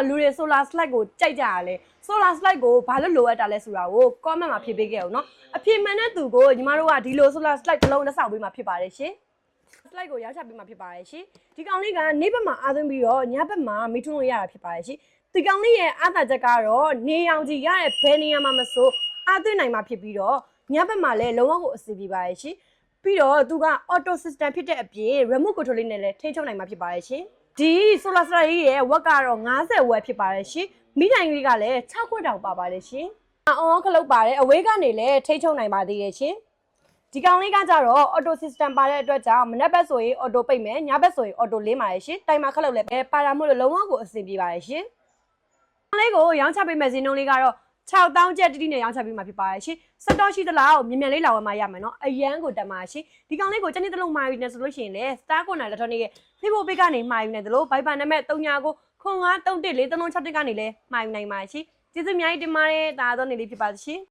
လူတွေ solar slide ကိုကြိုက်ကြရလဲ solar slide ကိုဘာလို့လိုအပ်တာလဲဆိုတာကို comment မှာဖြေပေးခဲ့အောင်နော်အဖြေမှန်တဲ့သူကိုညီမတို့ကဒီလို solar slide တစ်လုံးလက်ဆောင်ပေးမှာဖြစ်ပါတယ်ရှင် slide ကိုရောက်ချပေးမှာဖြစ်ပါတယ်ရှင်ဒီကောင်လေးကနေ့ဘက်မှာအားသွင်းပြီးတော့ညဘက်မှာမိထွန်းလို့ရတာဖြစ်ပါတယ်ရှင်ဒီကောင်လေးရဲ့အားသာချက်ကတော့နေရောင်ခြည်ရတဲ့ဘယ်နေရာမှာမဆိုအားသွင်းနိုင်မှာဖြစ်ပြီးတော့ညဘက်မှာလည်းလုံးဝကိုအဆင်ပြေပါတယ်ရှင်ပြီးတော့သူက auto system ဖြစ်တဲ့အပြင် remote control လေးနဲ့လည်းထိန်းချုပ်နိုင်မှာဖြစ်ပါတယ်ရှင်ဒီ solar slide ရဲ့ဝက်ကတော့90ဝက်ဖြစ်ပါတယ်ရှင်မိတိုင်လေးကလည်း6ခွက်တောင်ပါပါတယ်ရှင်အော်ခလုတ်ပါတယ်အဝေးကနေလည်းထိန်းချုပ်နိုင်ပါသေးရဲ့ရှင်ဒီကောင်လေးကကြတော့ auto system ပါတဲ့အတွက်ကြောင့်မနက်ဘက်ဆိုရင် auto ပိတ်မယ်ညဘက်ဆိုရင် auto လင်းပါရဲ့ရှင်တိုင်မှာခလုတ်လည်းပဲပါတာမို့လို့လုံးဝကိုအဆင်ပြေပါရဲ့ရှင်ကောင်လေးကိုရောင်းချပေးမယ်ဈေးနှုန်းလေးကတော့6000ကျပ်တိတိနဲ့ရောင်းချပေးမှာဖြစ်ပါရဲ့ရှင်စက်တော့ရှိသလားမြင်မြန်လေးလာဝယ်မှရမယ်နော်အရန်ကိုတက်မှာရှင်ဒီကောင်လေးကိုချက်နေတလုံးမှာယူနေဆိုလို့ရှိရင်လေ Star Corner Electronic ရဲ့ Facebook page ကနေမှာယူနေတယ်လို့ Viber နံပါတ်39931436ကနေလည်းမှာယူနိုင်ပါရှင်ကျေးဇူးအများကြီးတင်ပါတယ်ဒါတော့နေလေးဖြစ်ပါရှင်